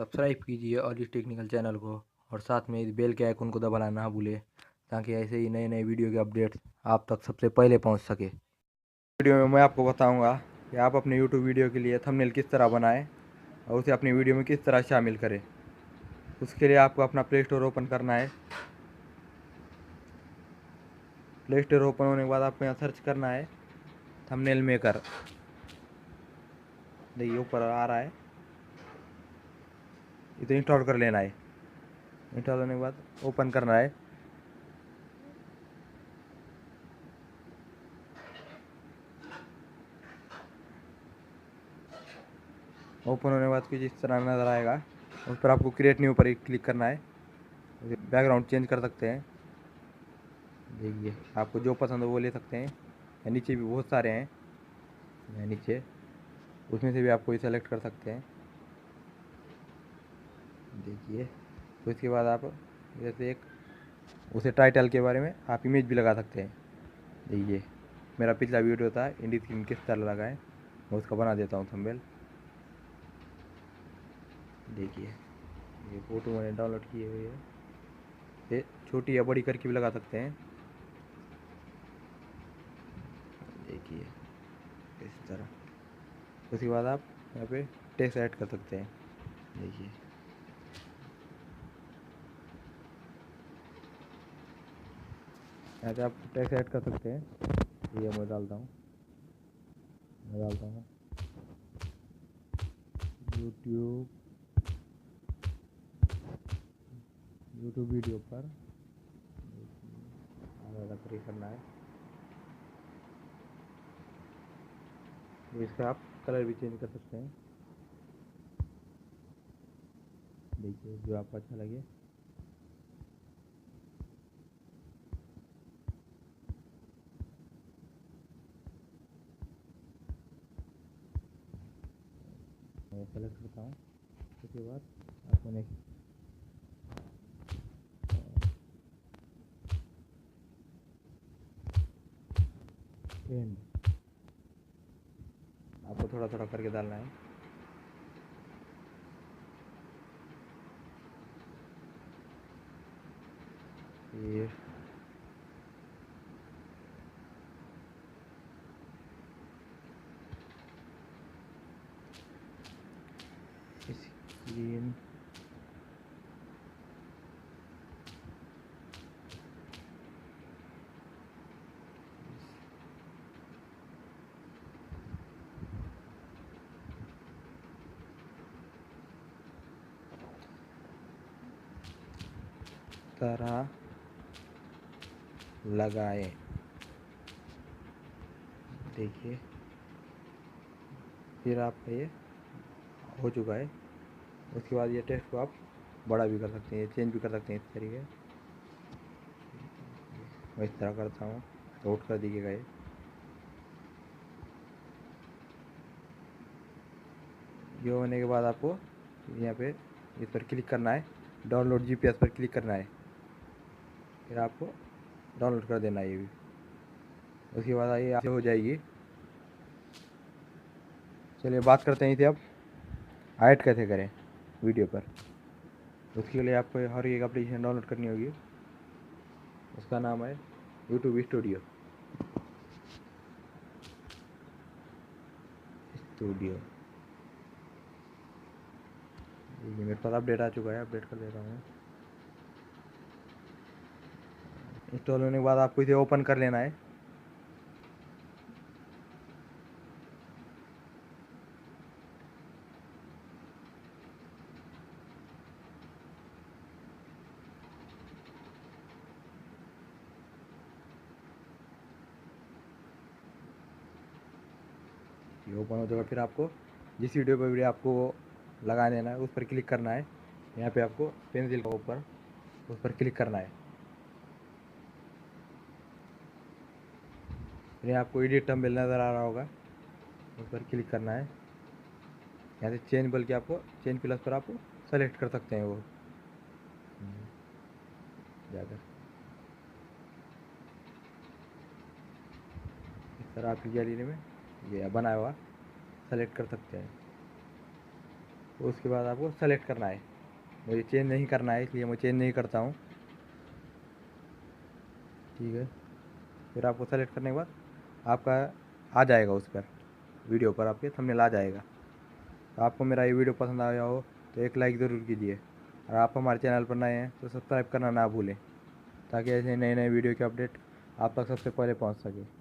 Subscribe कीजिए ऑली technical channel को और साथ में इस बेल के आइकन को दबाना ना भूलें ताकि ऐसे ही नए नए वीडियो के अपडेट्स आप तक सबसे पहले पहुंच सके। वीडियो में मैं आपको बताऊंगा कि आप अपने यूट्यूब वीडियो के लिए थंबनेल किस तरह बनाएं और उसे अपनी वीडियो में किस तरह शामिल करें। उसके लिए आपको अपना प्ले स्टोर ओपन करना है। प्ले स्टोर ओपन होने के बाद आपको यहाँ सर्च करना है थंबनेल मेकर। देखिए ऊपर आ रहा है, इसे इंस्टॉल कर लेना है। इंस्टॉल होने के बाद ओपन करना है। ओपन होने के बाद कुछ इस तरह नज़र आएगा। उस पर आपको क्रिएट न्यू पर ही क्लिक करना है। बैकग्राउंड चेंज कर सकते हैं। देखिए आपको जो पसंद हो वो ले सकते हैं। या नीचे भी बहुत सारे हैं, या नीचे उसमें से भी आप कोई सेलेक्ट कर सकते हैं। देखिए तो इसके बाद आप जैसे एक उसे टाइटल के बारे में आप इमेज भी लगा सकते हैं। देखिए मेरा पिछला वीडियो था इंडी स्क्रीन किस तरह लगाएं, मैं उसका बना देता हूँ थंबनेल। देखिए ये फ़ोटो मैंने डाउनलोड की हुई है। ये छोटी या बड़ी करके भी लगा सकते हैं। देखिए इस तरह। उसके बाद आप यहाँ पे टेक्स्ट ऐड कर सकते हैं। देखिए यहाँ पे आप टेक्स्ट ऐड कर सकते हैं। ये मैं डालता हूँ यूट्यूब वीडियो पर ज़्यादा क्लिक करना है। इसका आप कलर भी चेंज कर सकते हैं। देखिए जो आपको अच्छा लगे। मैं सेलेक्ट करता हूँ। उसके बाद आपको नेक्स्ट एंड आपको थोड़ा थोड़ा करके डालना है। ये स्क्रीन तरह लगाएं। देखिए फिर आपका ये हो चुका है। उसके बाद ये टेक्स्ट को आप बड़ा भी कर सकते हैं, चेंज भी कर सकते हैं इस तरीके। मैं इस तरह करता हूँ, नोट कर दीजिएगा ये। होने के बाद आपको यहाँ पे इस पर क्लिक करना है, डाउनलोड जीपीएस पर क्लिक करना है। फिर आपको डाउनलोड कर देना है ये भी। उसके बाद ये हो जाएगी। चलिए बात करते हैं इसे अब ऐड कैसे करें वीडियो पर। उसके लिए आपको हर एक एप्लीकेशन डाउनलोड करनी होगी। उसका नाम है यूट्यूब स्टूडियो। ये मेरे पास अपडेट आ चुका है, अपडेट कर देता हूँ। इंस्टॉल होने के बाद आपको इसे ओपन कर लेना है। ये ओपन हो जाएगा। फिर आपको जिस वीडियो पर वीडियो आपको लगा देना है उस पर क्लिक करना है। यहाँ पे आपको पेंसिल का ऊपर उस पर क्लिक करना है। फिर आपको एडिट थंबनेल नज़र आ रहा होगा, उस पर क्लिक करना है। यहाँ से चेंज बोल के आपको चेंज प्लस पर आप सेलेक्ट कर सकते हैं वो जाकर। इस तरह आपकी गैलरी में ये बनाया हुआ सेलेक्ट कर सकते हैं। तो उसके बाद आपको सेलेक्ट करना है। मुझे चेंज नहीं करना है इसलिए मैं चेंज नहीं करता हूँ। ठीक है, फिर आपको सेलेक्ट करने के बाद आपका आ जाएगा उस पर, वीडियो पर आपके थंबनेल आ जाएगा। तो आपको मेरा ये वीडियो पसंद आया हो तो एक लाइक ज़रूर कीजिए, और आप हमारे चैनल पर नए हैं तो सब्सक्राइब करना ना भूलें, ताकि ऐसे नए नए वीडियो के अपडेट आप तक सबसे पहले पहुंच सके।